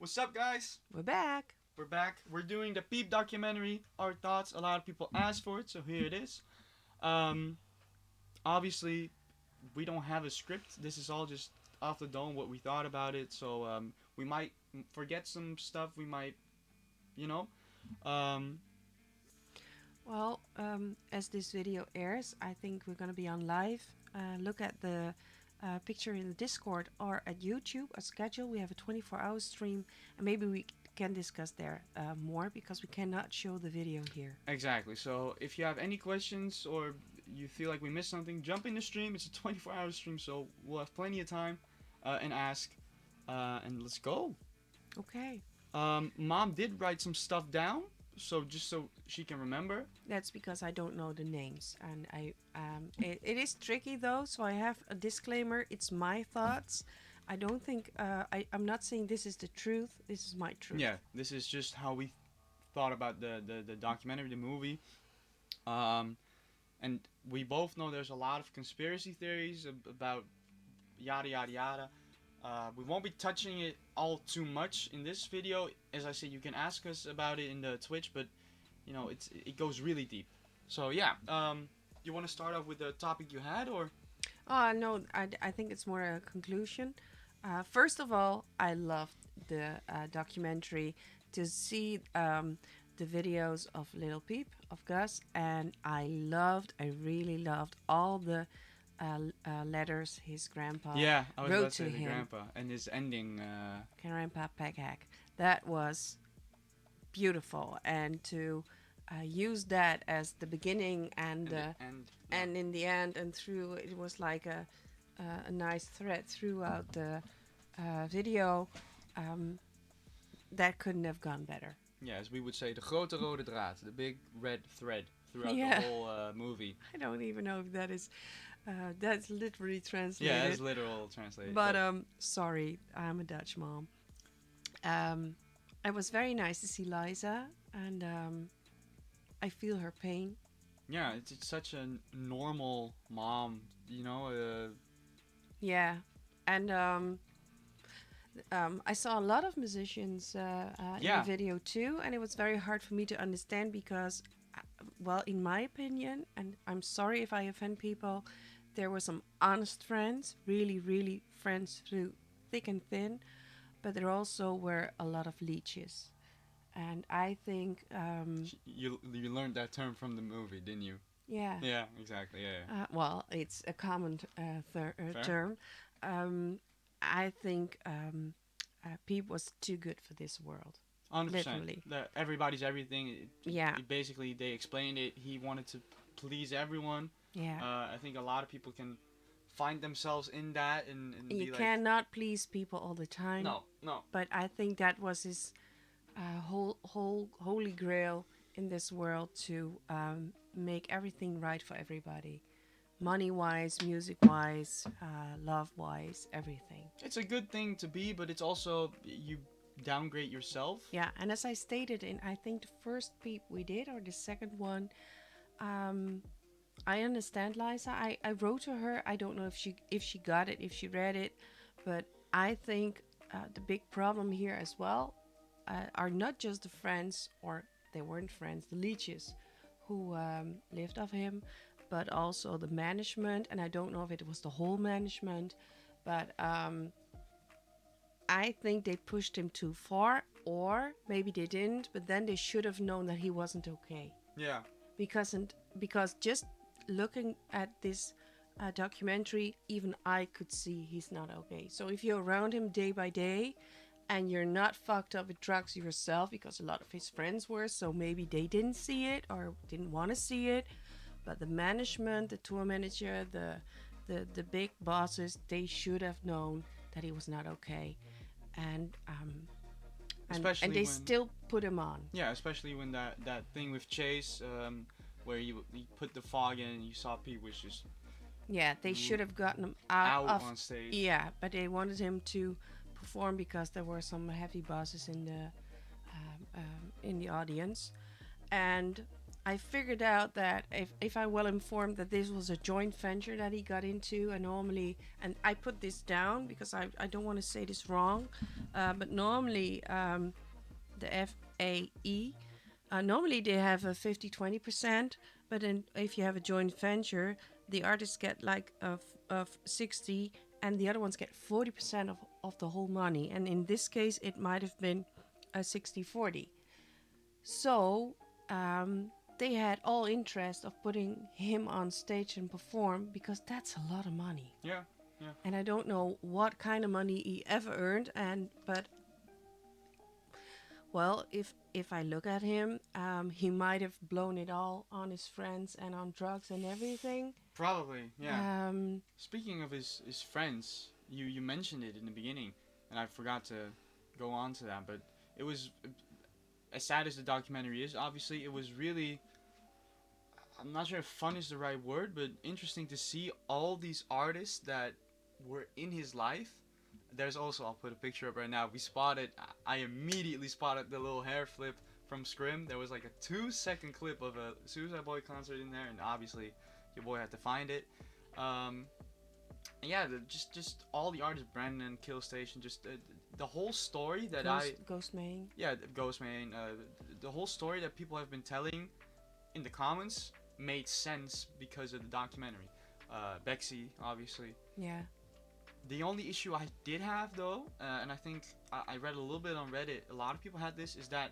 What's up, guys? We're back. We're back. We're doing the Peep documentary, Our Thoughts. A lot of people asked for it, so here it is. Um, Obviously, we don't have a script. This is all just off the dome what we thought about it. So we might forget some stuff. We might, you know. Um, Well, as this video airs, I think we're going to be on live. Look at the picture in the Discord or at YouTube, a schedule. We have a 24-hour stream, and maybe we can discuss there more because we cannot show the video here. exactly. So if you have any questions or you feel like we missed something, jump in the stream. It's a 24-hour stream, so we'll have plenty of time and ask. And let's go. Okay. Mom did write some stuff down, so just so she can remember. That's because I don't know the names, and it is tricky though. So I have a disclaimer. It's my thoughts. I don't think I'm not saying this is the truth. This is my truth. Yeah, this is just how we thought about the documentary, the movie. Um, and we both know there's a lot of conspiracy theories about yada yada yada. We won't be touching it all too much in this video. As I said, you can ask us about it in the Twitch, but you know it goes really deep. So yeah, you want to start off with the topic you had, or No, I think it's more a conclusion. First of all, I loved the documentary to see the videos of Lil Peep, of Gus, and I really loved all the letters his grandpa yeah, I was about wrote to say to the him. grandpa and his ending. Grandpa Peghack. That was beautiful, and to use that as the beginning and in the end and through it was like a nice thread throughout the video. Um, that couldn't have gone better. Yeah, as we would say, the grote rode draad, the big red thread throughout Yeah. the whole movie. I don't even know if that is that's literally Yeah, translated. it's literal translated. But sorry, I'm a Dutch mom. Um, it was very nice to see Liza, and I feel her pain. Yeah, it's such a normal mom, you know. Yeah, and I saw a lot of musicians in the Yeah, video too, and it was very hard for me to understand because, well, in my opinion, and I'm sorry if I offend people, there were some honest friends, really, really friends through thick and thin, but there also were a lot of leeches. And I think, you learned that term from the movie, didn't you? yeah, Yeah, exactly. Yeah, yeah. well, it's a common Fair. term. Um, I think Peep was too good for this world, 100%. literally. That everybody's everything. Yeah, Basically, they explained it. He wanted to please everyone. yeah. I think a lot of people can find themselves in that and You be like, cannot please people all the time, no, no. but I think that was his whole holy grail in this world to make everything right for everybody, money wise, music wise, love wise, everything. It's a good thing to be, but it's also you downgrade yourself. Yeah, and as I stated in I think the first peep we did or the second one, um, I understand Liza. I wrote to her. I don't know if she got it, if she read it, but I think the big problem here as well are not just the friends, or they weren't friends, the leeches who lived off him, but also the management. And I don't know if it was the whole management, but I think they pushed him too far, or maybe they didn't, but then they should have known that he wasn't okay. Yeah. Because just looking at this documentary, even I could see he's not okay. So if you're around him day by day and you're not fucked up with drugs yourself, because a lot of his friends were, so maybe they didn't see it or didn't want to see it, but the management, the tour manager, the big bosses, they should have known that he was not okay, and Especially they when still put him on. yeah, especially when that thing with Chase, where you put the fog in and you saw Pete was just Yeah, they should have gotten him out out of. on stage. Yeah, but they wanted him to perform because there were some heavy bosses in the audience, and I figured out that if I'm well informed that this was a joint venture that he got into, and normally, and I put this down because I don't want to say this wrong, but normally the FAE, normally they have a 50-20%, but then if you have a joint venture, the artists get like of 60 and the other ones get 40% of the whole money. And in this case, it might have been a 60-40. So they had all interest of putting him on stage and perform because that's a lot of money. Yeah, yeah. And I don't know what kind of money he ever earned, but well, if I look at him, he might have blown it all on his friends and on drugs and everything. Probably, yeah. Um, Speaking of his friends, you mentioned it in the beginning, and I forgot to go on to that, but it was, as sad as the documentary is, obviously, it was really, I'm not sure if fun is the right word, but interesting to see all these artists that were in his life. There's also, I'll put a picture up right now. We spotted, I immediately spotted the little hair flip from Scrim. There was like a 2-second clip of a Suicide Boy concert in there, and obviously your boy had to find it. And yeah, just all the artists, Brandon, Kill Station, just the whole story that Ghostman. Yeah, Ghostman, the whole story that people have been telling in the comments made sense because of the documentary. Bexy, obviously. Yeah. The only issue I did have, though, and I think I read a little bit on Reddit, a lot of people had this, is that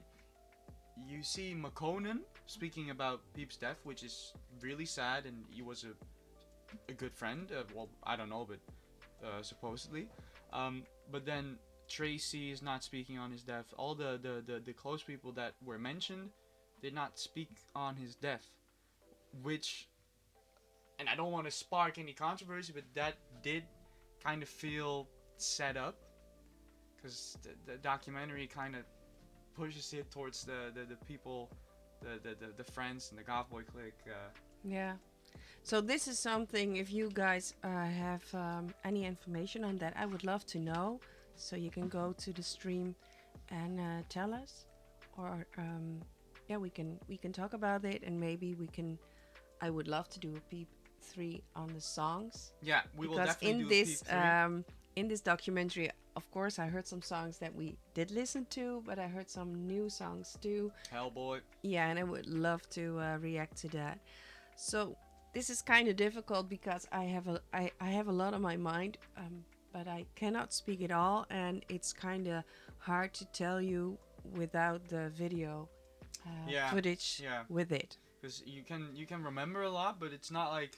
you see McConan speaking about Peep's death, which is really sad, and he was a good friend. Well, I don't know, but supposedly. But then Tracy is not speaking on his death. All the close people that were mentioned did not speak on his death, which, and I don't want to spark any controversy, but that did kind of feel set up, because the documentary kind of pushes it towards the people, the friends and the goth boy clique. Yeah. So this is something, if you guys have any information on that, I would love to know. So you can go to the stream and tell us, or yeah, we can talk about it, and maybe we can. I would love to do a Peep 3 on the songs. Yeah, we will because definitely in do this a Peep 3. in this documentary, of course, I heard some songs that we did listen to, but I heard some new songs too. Hellboy. Yeah, and I would love to react to that. So this is kind of difficult because I have a lot on my mind, but I cannot speak it all, and it's kind of hard to tell you without the video footage with it. Because you can remember a lot, but it's not like,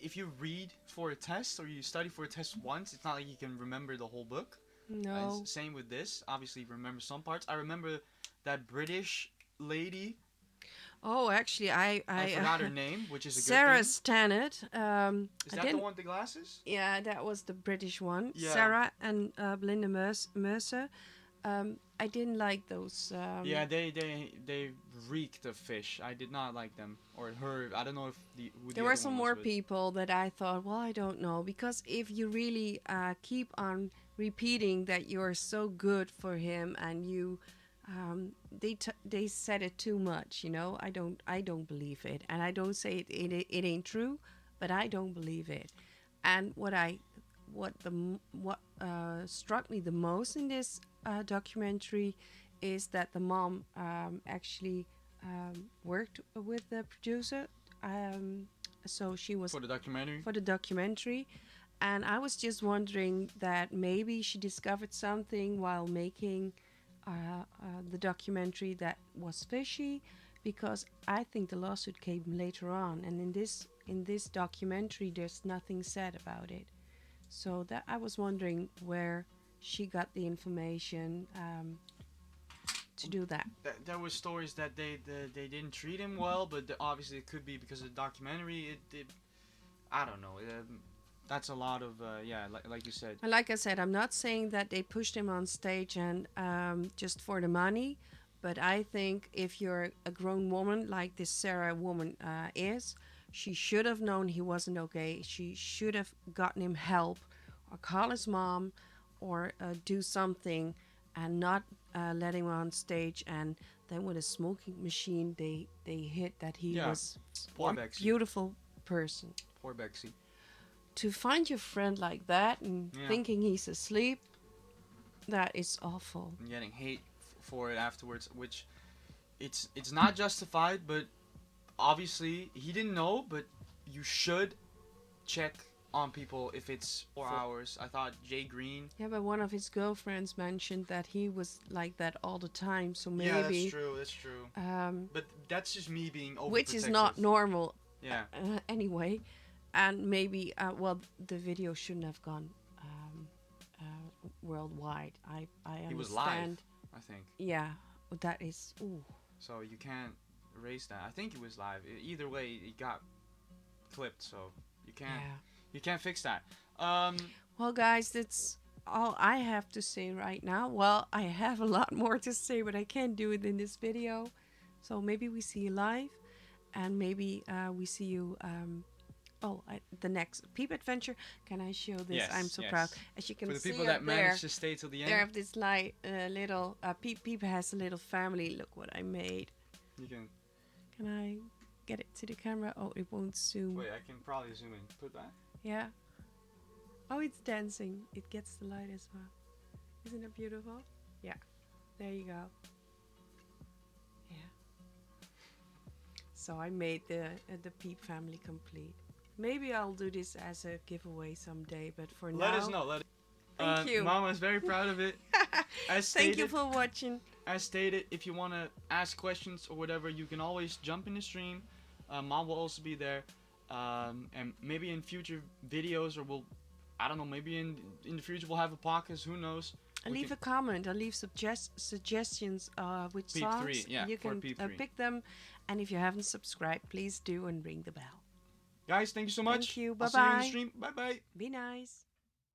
if you read for a test or you study for a test once, it's not like you can remember the whole book. No. Same with this. Obviously, you remember some parts. I remember that British lady. Oh, actually, I forgot her name, which is a Sarah good thing. Stannard. Is that the one with the glasses? Yeah, that was the British one. Yeah. Sarah and Belinda Mercer. I didn't like those. Yeah, they reeked of fish. I did not like them, or her. I don't know if there were some more people that I thought, well, I don't know, because if you really keep on repeating that you're so good for him, and you, they said it too much, you know. I don't believe it, and I don't say it ain't true, but I don't believe it. And what struck me the most in this documentary is that the mom actually worked with the producer, so she was for the documentary, and I was just wondering that maybe she discovered something while making the documentary that was fishy, because I think the lawsuit came later on, and in this documentary there's nothing said about it. So that I was wondering where she got the information to do that. There were stories that they didn't treat him well, but obviously it could be because of the documentary. I don't know. That's a lot of like you said. And like I said, I'm not saying that they pushed him on stage and just for the money, but I think if you're a grown woman like this Sarah woman is, she should have known he wasn't okay. She should have gotten him help, or call his mom, or do something, and not let him on stage, and then with a smoking machine, they hit that he Yeah. was Poor a Bexy. beautiful person. Poor Bexy. To find your friend like that and Yeah. thinking he's asleep, that is awful. And getting hate for it afterwards, which it's not justified, but obviously he didn't know. But you should check on people if it's 4 hours. I thought Jay Green. Yeah, but one of his girlfriends mentioned that he was like that all the time, so maybe. Yeah, that's true. That's true. But that's just me being overprotective. Which is not normal. Yeah. Anyway, and maybe well, the video shouldn't have gone worldwide. I understand. He was live, I think. Yeah, that is. Ooh. So you can't erase that. I think it was live. Either way, it got clipped, so you can't. Yeah. You can't fix that. Well, guys, that's all I have to say right now. Well, I have a lot more to say, but I can't do it in this video. So maybe we see you live, and maybe we see you the next Peep adventure. Can I show this? Yes, I'm so yes. proud. As you can see For the people up that there, managed to stay till the end, there have this little Peep has a little family. Look what I made. you can. Can I get it to the camera? Oh, it won't zoom. Wait, I can probably zoom in. Put that. Yeah. Oh, it's dancing. It gets the light as well. Isn't it beautiful? Yeah. There you go. Yeah. So I made the Peep family complete. Maybe I'll do this as a giveaway someday, but for now. Let us know. Thank you. Mama's very proud of it. As Thank stated, you for watching. As stated, if you want to ask questions or whatever, you can always jump in the stream. Mom will also be there. And maybe in future videos, or I don't know, maybe in the future we'll have a podcast, who knows. Leave a comment. I'll leave suggestions which Peep songs 3, yeah, you for can Peep 3. pick them. And if you haven't subscribed, please do and ring the bell. Guys, thank you so much. Thank you. I'll see you in the Bye-bye. stream. Bye-bye. Be nice.